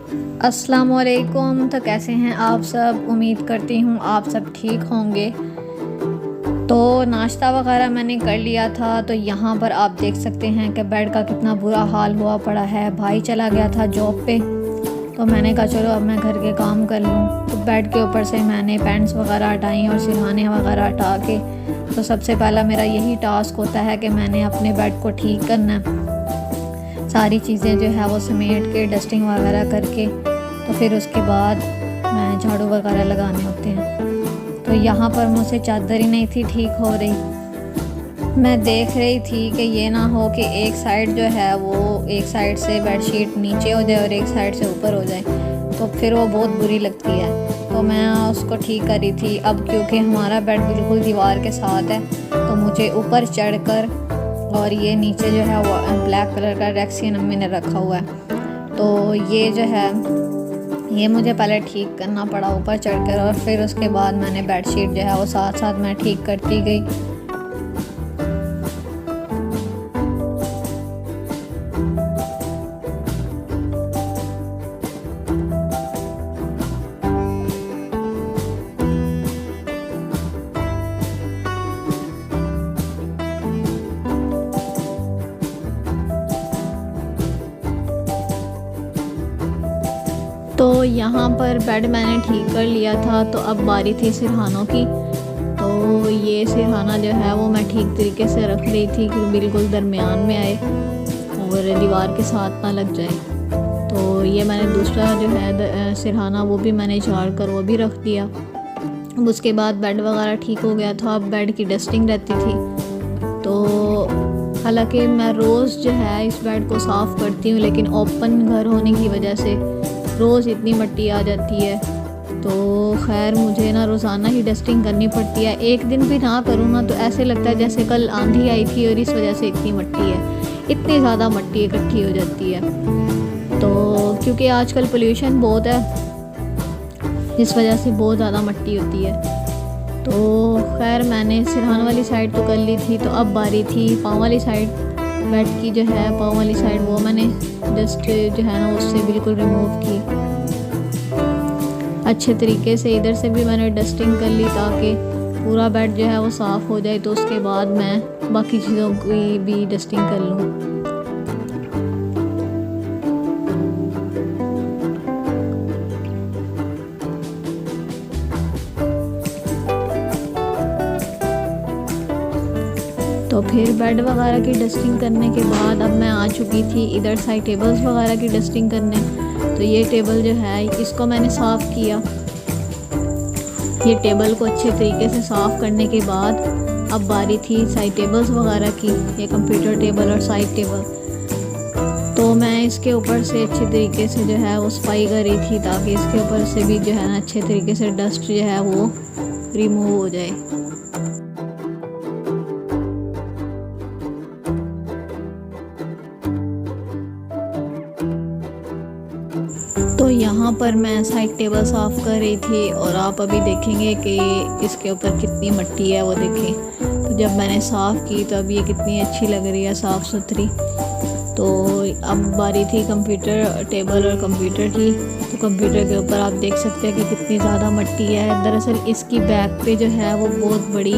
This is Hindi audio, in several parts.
अस्सलाम वालेकुम। तो कैसे हैं आप सब? उम्मीद करती हूँ आप सब ठीक होंगे। तो नाश्ता वगैरह मैंने कर लिया था। तो यहाँ पर आप देख सकते हैं कि बेड का कितना बुरा हाल हुआ पड़ा है। भाई चला गया था जॉब पे, तो मैंने कहा चलो अब मैं घर के काम कर लूँ। तो बेड के ऊपर से मैंने पैंट्स वगैरह हटाई और सिरहाने वगैरह हटा के, तो सबसे पहला मेरा यही टास्क होता है कि मैंने अपने बेड को ठीक करना है। सारी चीज़ें जो है वो समेट के डस्टिंग वगैरह करके, तो फिर उसके बाद मैं झाड़ू वगैरह लगाने होते हैं। तो यहाँ पर मुझसे चादर ही नहीं थी ठीक हो रही। मैं देख रही थी कि ये ना हो कि एक साइड जो है वो एक साइड से बेडशीट नीचे हो जाए और एक साइड से ऊपर हो जाए, तो फिर वो बहुत बुरी लगती है। तो मैं उसको ठीक कर रही थी। अब क्योंकि हमारा बेड बिल्कुल दीवार के साथ है, तो मुझे ऊपर चढ़कर, और ये नीचे जो है वो ब्लैक कलर का रेक्सियन अम्मी ने रखा हुआ है, तो ये जो है ये मुझे पहले ठीक करना पड़ा ऊपर चढ़कर, और फिर उसके बाद मैंने बेडशीट जो है वो साथ साथ मैं ठीक करती गई। तो यहाँ पर बेड मैंने ठीक कर लिया था। तो अब बारी थी सिरहानों की। तो ये सिरहाना जो है वो मैं ठीक तरीके से रख रही थी कि बिल्कुल दरमियान में आए और दीवार के साथ ना लग जाए। तो ये मैंने दूसरा जो है सिरहाना वो भी मैंने झाड़ कर वो भी रख दिया। अब उसके बाद बेड वगैरह ठीक हो गया था। अब बेड की डस्टिंग रहती थी। तो हालांकि मैं रोज़ जो है इस बेड को साफ़ करती हूँ, लेकिन ओपन घर होने की वजह से रोज़ इतनी मिट्टी आ जाती है। तो खैर मुझे ना रोज़ाना ही डस्टिंग करनी पड़ती है। एक दिन भी ना करूँ ना तो ऐसे लगता है जैसे कल आंधी आई थी और इस वजह से इतनी मिट्टी है, इतनी ज़्यादा मिट्टी इकट्ठी हो जाती है। तो क्योंकि आजकल पोल्यूशन बहुत है, इस वजह से बहुत ज़्यादा मिट्टी होती है। तो खैर मैंने सिरहाने वाली साइड तो कर ली थी। तो अब बारी थी पाँव वाली साइड, बेड की जो है पाँव वाली साइड, वो मैंने डस्ट जो है ना उससे बिल्कुल रिमूव की अच्छे तरीके से। इधर से भी मैंने डस्टिंग कर ली ताकि पूरा बेड जो है वो साफ़ हो जाए। तो उसके बाद मैं बाकी चीज़ों की भी डस्टिंग कर लूँ। तो फिर बेड वगैरह की डस्टिंग करने के बाद अब मैं आ चुकी थी इधर साइड टेबल्स वगैरह की डस्टिंग करने। तो ये टेबल जो है इसको मैंने साफ़ किया। ये टेबल को अच्छे तरीके से साफ़ करने के बाद अब बारी थी साइड टेबल्स वगैरह की, ये कंप्यूटर टेबल और साइड टेबल। तो मैं इसके ऊपर से अच्छे तरीके से जो है वो सफाई कर रही थी ताकि इसके ऊपर से भी जो है ना अच्छे तरीके से डस्ट जो है वो रिमूव हो जाए। तो यहाँ पर मैं साइड टेबल साफ़ कर रही थी और आप अभी देखेंगे कि इसके ऊपर कितनी मिट्टी है वो देखें। तो जब मैंने साफ़ की तो अब ये कितनी अच्छी लग रही है, साफ़ सुथरी। तो अब बारी थी कंप्यूटर टेबल और कंप्यूटर की। तो कंप्यूटर के ऊपर आप देख सकते हैं कि कितनी ज़्यादा मिट्टी है। दरअसल इसकी बैक पे जो है वो बहुत बड़ी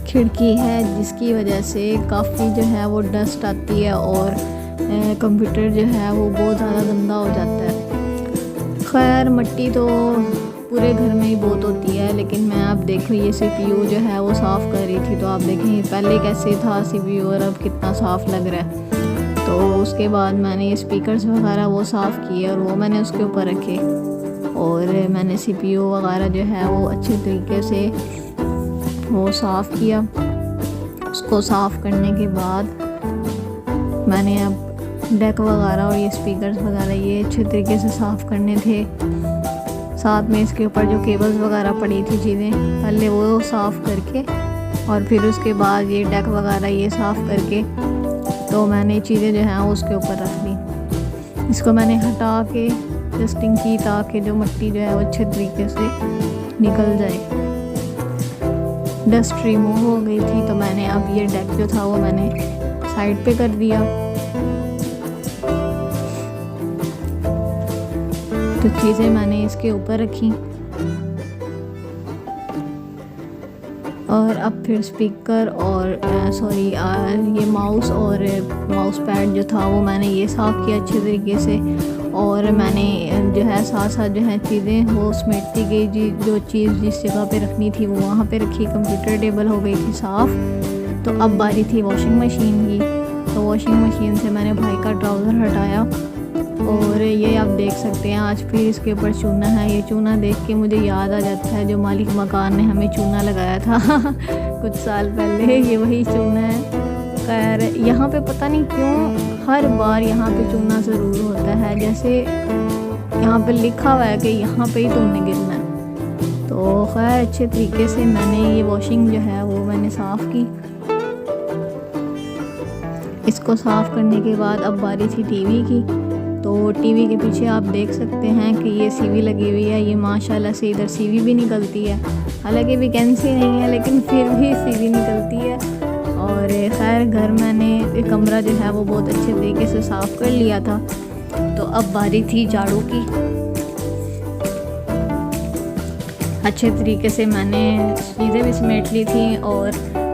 खिड़की है, जिसकी वजह से काफ़ी जो है वो डस्ट आती है और कंप्यूटर जो है वो बहुत ज़्यादा गंदा हो जाता है। खैर मिट्टी तो पूरे घर में ही बहुत होती है, लेकिन मैं अब देखो ये CPU जो है वो साफ़ कर रही थी। तो आप देखें पहले कैसे था CPU और अब कितना साफ़ लग रहा है। तो उसके बाद मैंने ये स्पीकर्स वगैरह वो साफ़ किए और वो मैंने उसके ऊपर रखे, और मैंने CPU वगैरह जो है वो अच्छे तरीके से वो साफ़ किया। उसको साफ़ करने के बाद मैंने अब डेक वगैरह और ये स्पीकर्स वगैरह ये अच्छे तरीके से साफ़ करने थे। साथ में इसके ऊपर जो केबल्स वगैरह पड़ी थी चीज़ें, पहले वो साफ़ करके और फिर उसके बाद ये डेक वगैरह ये साफ़ करके, तो मैंने चीज़ें जो हैं उसके ऊपर रख दी। इसको मैंने हटा के डस्टिंग की ताकि जो मिट्टी जो है वो अच्छे तरीके से निकल जाए, डस्ट रिमूव हो गई थी। तो मैंने अब ये डेक जो था वो मैंने साइड पे कर दिया। कुछ चीज़ें मैंने इसके ऊपर रखी और अब फिर स्पीकर और सॉरी ये माउस और माउस पैड जो था वो मैंने ये साफ़ किया अच्छे तरीके से। और मैंने जो है साथ साथ जो है चीज़ें वो समेटती गई, जो चीज़ जिस जगह पे रखनी थी वो वहाँ पे रखी। कंप्यूटर टेबल हो गई थी साफ़। तो अब बारी थी वॉशिंग मशीन की। तो वॉशिंग मशीन से मैंने भाई का ट्राउज़र हटाया और ये आप देख सकते हैं आज फिर इसके ऊपर चूना है। ये चूना देख के मुझे याद आ जाता है जो मालिक मकान ने हमें चूना लगाया था कुछ साल पहले, ये वही चूना है। खैर यहाँ पे पता नहीं क्यों हर बार यहाँ पे चूना ज़रूर होता है, जैसे यहाँ पे लिखा हुआ है कि यहाँ पे ही तुमने गिरना है। तो खैर अच्छे तरीके से मैंने ये वॉशिंग जो है वो मैंने साफ़ की। इसको साफ़ करने के बाद अब बारी थी टीवी की। तो टीवी के पीछे आप देख सकते हैं कि ये सीवी लगी हुई है। ये माशाल्लाह से इधर सीवी भी निकलती है, हालांकि वैकेंसी नहीं है लेकिन फिर भी सीवी निकलती है। और खैर घर मैंने कमरा जो है वो बहुत अच्छे तरीके से साफ़ कर लिया था। तो अब बारी थी झाड़ू की। अच्छे तरीके से मैंने चीज़ें भी समेट ली थी और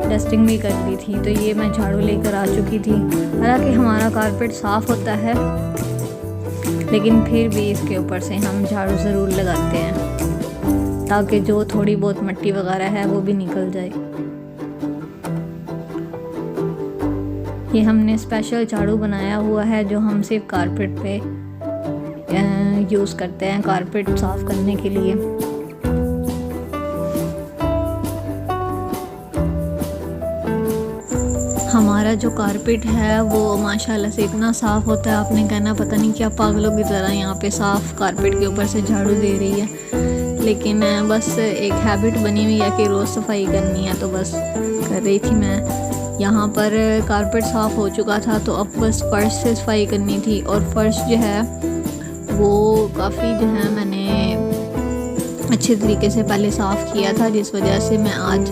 डस्टिंग भी कर ली थी। तो ये मैं झाड़ू लेकर आ चुकी थी। हालांकि हमारा कारपेट साफ़ होता है लेकिन फिर भी इसके ऊपर से हम झाड़ू ज़रूर लगाते हैं ताकि जो थोड़ी बहुत मिट्टी वगैरह है वो भी निकल जाए। ये हमने स्पेशल झाड़ू बनाया हुआ है जो हम सिर्फ कारपेट पे यूज़ करते हैं कारपेट साफ़ करने के लिए। हमारा जो कारपेट है वो माशाल्लाह से इतना साफ़ होता है, आपने कहना पता नहीं क्या पागलों की तरह यहाँ पे साफ़ कारपेट के ऊपर से झाड़ू दे रही है। लेकिन बस एक हैबिट बनी हुई है कि रोज़ सफाई करनी है, तो बस कर रही थी मैं। यहाँ पर कारपेट साफ़ हो चुका था तो अब बस फर्श से सफाई करनी थी। और फर्श जो है वो काफ़ी जो है मैंने अच्छे तरीके से पहले साफ़ किया था, जिस वजह से मैं आज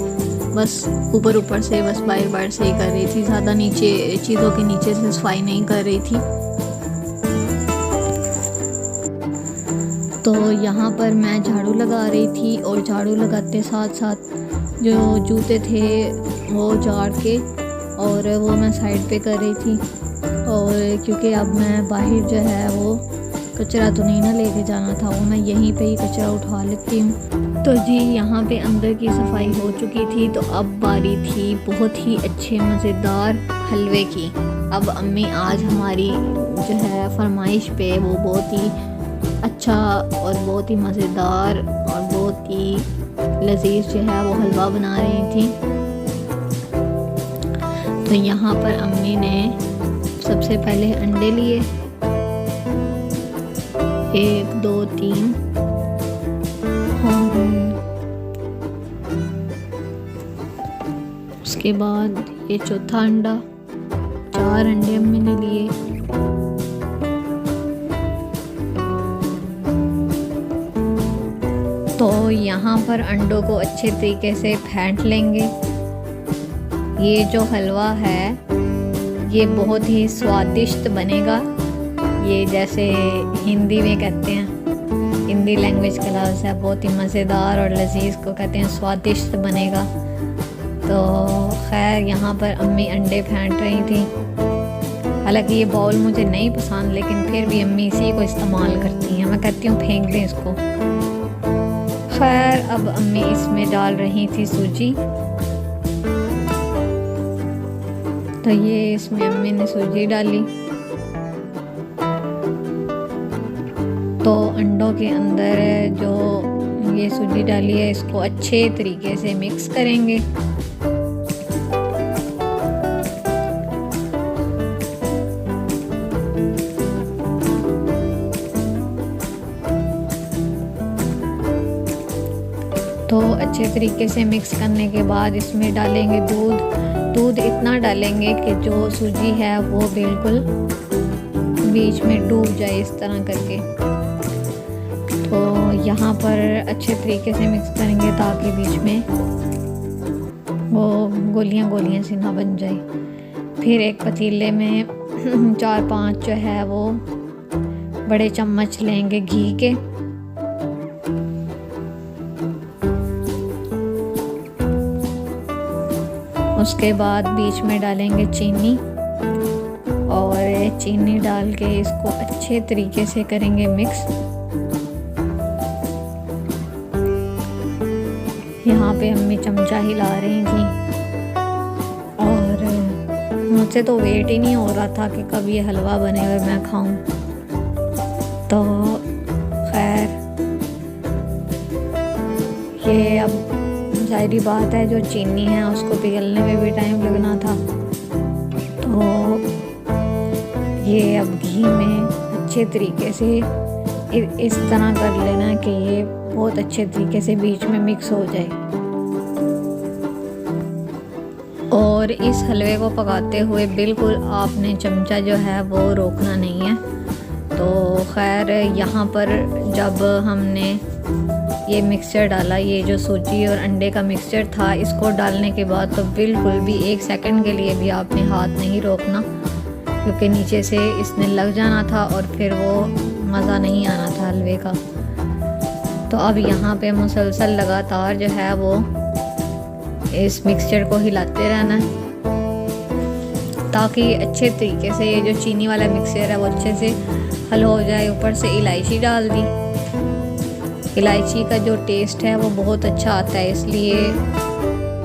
बस ऊपर से बस बाहर से ही कर रही थी, ज़्यादा नीचे चीज़ों के नीचे से सफाई नहीं कर रही थी। तो यहाँ पर मैं झाड़ू लगा रही थी और झाड़ू लगाते साथ साथ जो जूते थे वो झाड़ के और वो मैं साइड पे कर रही थी। और क्योंकि अब मैं बाहर जो है वो कचरा तो नहीं ना लेके जाना था, वो मैं यहीं पे ही कचरा उठा लेती हूँ। तो जी यहाँ पे अंदर की सफाई हो चुकी थी। तो अब बारी थी बहुत ही अच्छे मज़ेदार हलवे की। अब अम्मी आज हमारी जो है फरमाइश पे वो बहुत ही अच्छा और बहुत ही मज़ेदार और बहुत ही लजीज जो है वो हलवा बना रही थी। तो यहाँ पर अम्मी ने सबसे पहले अंडे लिए, 1 2 3 और उसके बाद ये चौथा अंडा, 4 अंडे अम्मी ने लिए। तो यहाँ पर अंडों को अच्छे तरीके से फेंट लेंगे। ये जो हलवा है ये बहुत ही स्वादिष्ट बनेगा। ये जैसे हिंदी में कहते हैं, हिंदी लैंग्वेज का लफ्ज़ है, बहुत ही मज़ेदार और लजीज को कहते हैं स्वादिष्ट बनेगा। तो खैर यहाँ पर अम्मी अंडे फेंट रही थी। हालांकि ये बाउल मुझे नहीं पसंद लेकिन फिर भी अम्मी इसी को इस्तेमाल करती हैं। मैं कहती हूँ फेंक दें इसको। खैर अब अम्मी इसमें डाल रही थी सूजी। तो ये इसमें अम्मी ने सूजी डाली। तो अंडों के अंदर जो ये सूजी डाली है इसको अच्छे तरीके से मिक्स करेंगे। तो अच्छे तरीके से मिक्स करने के बाद इसमें डालेंगे दूध इतना डालेंगे कि जो सूजी है वो बिल्कुल बीच में डूब जाए इस तरह करके। तो यहाँ पर अच्छे तरीके से मिक्स करेंगे ताकि बीच में वो गोलियां सी ना बन जाए। फिर एक पतीले में 4-5 जो है वो बड़े चम्मच लेंगे घी के उसके बाद बीच में डालेंगे चीनी और चीनी डाल के इसको अच्छे तरीके से करेंगे मिक्स। यहाँ पे अम्मी चमचा हिला रही थी और मुझसे तो वेट ही नहीं हो रहा था कि कब ये हलवा बने और मैं खाऊं। तो खैर ये अब जाहिर बात है जो चीनी है उसको पिघलने में भी टाइम लगना था, तो ये अब घी में अच्छे तरीके से इस तरह कर लेना कि ये बहुत अच्छे तरीके से बीच में मिक्स हो जाए। और इस हलवे को पकाते हुए बिल्कुल आपने चमचा जो है वो रोकना नहीं है। तो खैर यहाँ पर जब हमने ये मिक्सचर डाला, ये जो सूजी और अंडे का मिक्सचर था, इसको डालने के बाद तो बिल्कुल भी 1 सेकंड के लिए भी आपने हाथ नहीं रोकना, क्योंकि नीचे से इसने लग जाना था और फिर वो मज़ा नहीं आना था हलवे का। तो अब यहाँ पे मुसलसल लगातार जो है वो इस मिक्सचर को हिलाते रहना है ताकि अच्छे तरीके से ये जो चीनी वाला मिक्सचर है वो अच्छे से हल हो जाए। ऊपर से इलायची डाल दी। इलायची का जो टेस्ट है वो बहुत अच्छा आता है, इसलिए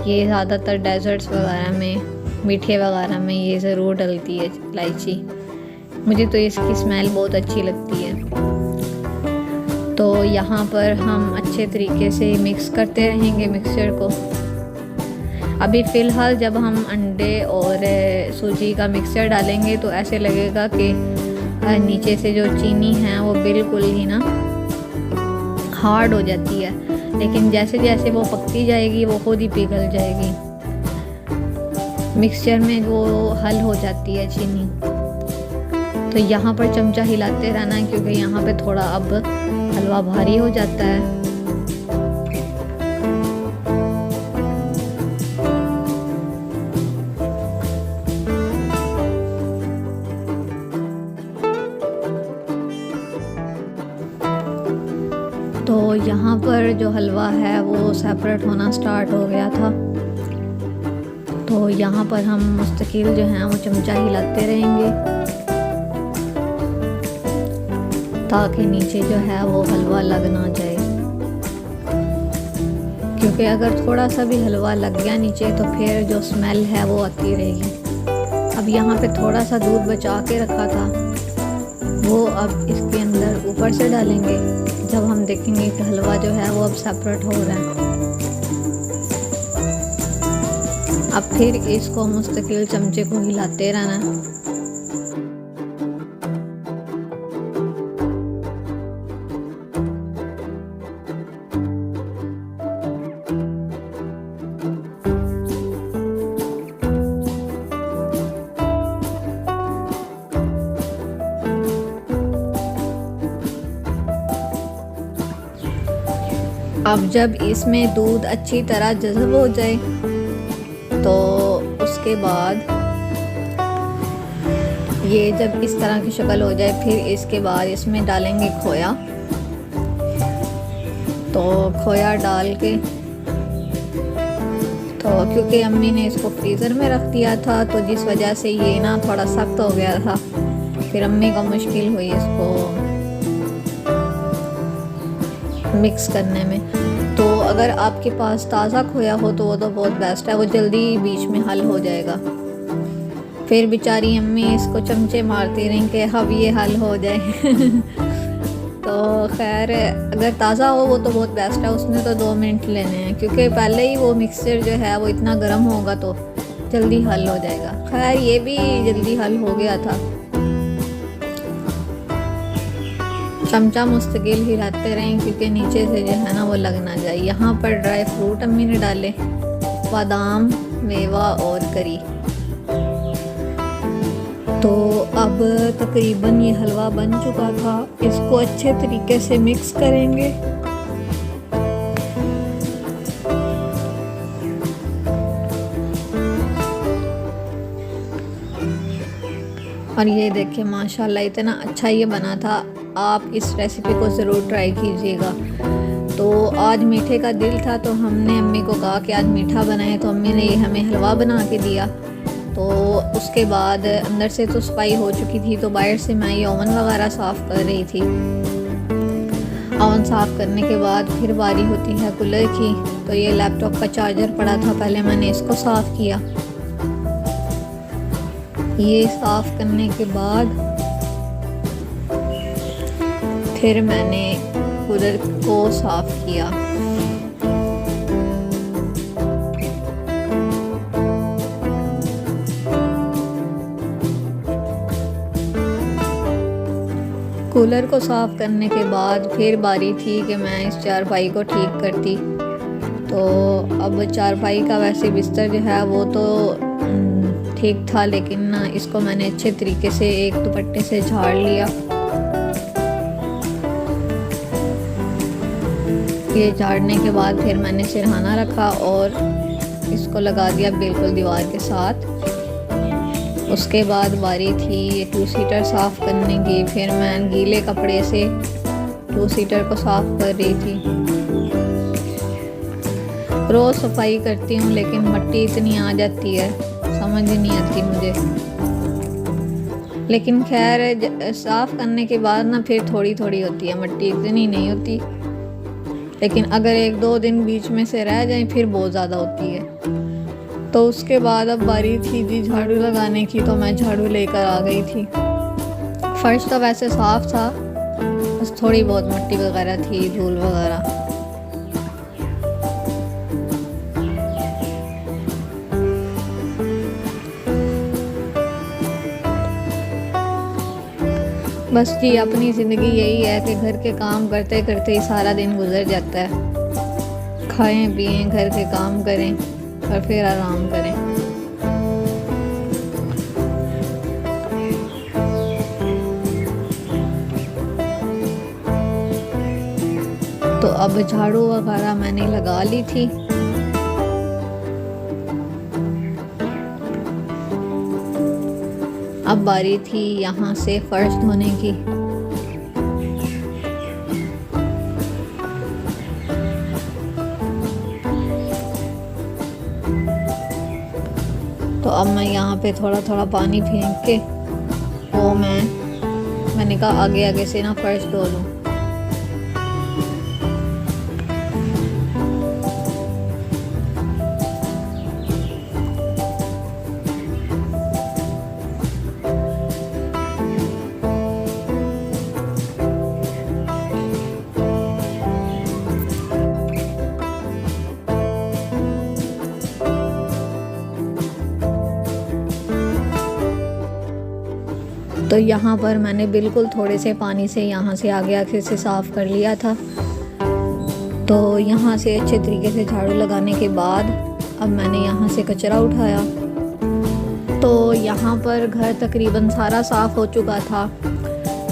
ये ज़्यादातर डेजर्ट्स वगैरह में, मीठे वगैरह में ये ज़रूर डलती है इलायची। मुझे तो इसकी स्मेल बहुत अच्छी लगती है। तो यहाँ पर हम अच्छे तरीके से मिक्स करते रहेंगे मिक्सचर को। अभी फ़िलहाल जब हम अंडे और सूजी का मिक्सचर डालेंगे तो ऐसे लगेगा कि नीचे से जो चीनी है वो बिल्कुल ही ना हार्ड हो जाती है, लेकिन जैसे जैसे वो पकती जाएगी वो खुद ही पिघल जाएगी, मिक्सचर में वो हल हो जाती है चीनी। तो यहाँ पर चमचा हिलाते रहना है क्योंकि यहाँ पे थोड़ा अब हलवा भारी हो जाता है। तो यहाँ पर जो हलवा है वो सेपरेट होना स्टार्ट हो गया था। तो यहाँ पर हम मुस्तकिल जो है वो चमचा हिलाते रहेंगे ताकि नीचे जो है वो हलवा लग ना जाए, क्योंकि अगर थोड़ा सा भी हलवा लग गया नीचे तो फिर जो स्मेल है वो आती रहेगी। अब यहाँ पे थोड़ा सा दूध बचा के रखा था वो अब इसके अंदर ऊपर से डालेंगे जब हम देखेंगे कि हलवा जो है वो अब सेपरेट हो रहा है। अब फिर इसको मुस्तकिल चमचे को हिलाते रहना है। अब जब इसमें दूध अच्छी तरह जज़ब हो जाए तो उसके बाद ये जब इस तरह की शक्ल हो जाए फिर इसके बाद इसमें डालेंगे खोया। तो खोया डाल के, तो क्योंकि अम्मी ने इसको फ्रीज़र में रख दिया था तो जिस वजह से ये ना थोड़ा सख्त हो गया था, फिर अम्मी को मुश्किल हुई इसको मिक्स करने में। तो अगर आपके पास ताज़ा खोया हो तो वो तो बहुत बेस्ट है, वो जल्दी बीच में हल हो जाएगा। फिर बेचारी अम्मी इसको चमचे मारती रहीं कि अब ये हल हो जाए तो खैर अगर ताज़ा हो वो तो बहुत बेस्ट है, उसमें तो 2 मिनट लेने हैं क्योंकि पहले ही वो मिक्सचर जो है वो इतना गर्म होगा तो जल्दी हल हो जाएगा। खैर ये भी जल्दी हल हो गया था। चमचा मुस्तकिल हिलाते रहें क्योंकि नीचे से जो है ना वो लग ना जाए। यहाँ पर ड्राई फ्रूट अम्मी ने डाले, बादाम, मेवा और करी। तो अब तकरीबन ये हलवा बन चुका था, इसको अच्छे तरीके से मिक्स करेंगे। और ये देखिए माशाल्लाह इतना अच्छा ये बना था। आप इस रेसिपी को ज़रूर ट्राई कीजिएगा। तो आज मीठे का दिल था, तो हमने अम्मी को कहा कि आज मीठा बनाए, तो अम्मी ने हमें हलवा बना के दिया। तो उसके बाद अंदर से तो सफाई हो चुकी थी, तो बाहर से मैं ये ओवन वगैरह साफ़ कर रही थी। ओवन साफ़ करने के बाद फिर बारी होती है कूलर की। तो ये लैपटॉप का चार्जर पड़ा था, पहले मैंने इसको साफ़ किया। ये साफ़ करने के बाद फिर मैंने कूलर को साफ़ किया। कूलर को साफ़ करने के बाद फिर बारी थी कि मैं इस चारपाई को ठीक करती। तो अब चारपाई का वैसे बिस्तर जो है वो तो ठीक था, लेकिन ना इसको मैंने अच्छे तरीके से एक दुपट्टे से झाड़ लिया। ये झाड़ने के बाद फिर मैंने सिरहाना रखा और इसको लगा दिया बिल्कुल दीवार के साथ। उसके बाद बारी थी ये 2 सीटर साफ़ करने की। फिर मैं गीले कपड़े से 2 सीटर को साफ़ कर रही थी। रोज़ सफाई करती हूँ, लेकिन मिट्टी इतनी आ जाती है, समझ ही नहीं आती मुझे। लेकिन खैर साफ़ करने के बाद ना फिर थोड़ी थोड़ी होती है मिट्टी, इतनी नहीं होती। लेकिन अगर 1-2 दिन बीच में से रह जाए फिर बहुत ज़्यादा होती है। तो उसके बाद अब बारी थी जी झाड़ू लगाने की, तो मैं झाड़ू लेकर आ गई थी। फर्श तो वैसे साफ़ था, बस थोड़ी बहुत मिट्टी वगैरह थी, धूल वगैरह। बस जी अपनी ज़िंदगी यही है कि घर के काम करते करते ही सारा दिन गुजर जाता है। खाएं पिएं, घर के काम करें और फिर आराम करें। तो अब झाड़ू वगैरह मैंने लगा ली थी। अब बारी थी यहाँ से फर्श धोने की। तो अब मैं यहाँ पे थोड़ा थोड़ा पानी फेंक के वो मैंने कहा आगे आगे से ना फर्श धो लूँ। तो यहाँ पर मैंने बिल्कुल थोड़े से पानी से यहाँ से आगे आगे से साफ़ कर लिया था। तो यहाँ से अच्छे तरीके से झाड़ू लगाने के बाद अब मैंने यहाँ से कचरा उठाया। तो यहाँ पर घर तकरीबन सारा साफ़ हो चुका था।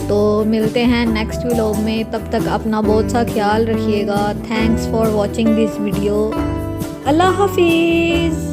तो मिलते हैं नेक्स्ट व्लॉग में, तब तक अपना बहुत सा ख्याल रखिएगा। Thanks for watching this video. अल्लाह हाफिज़।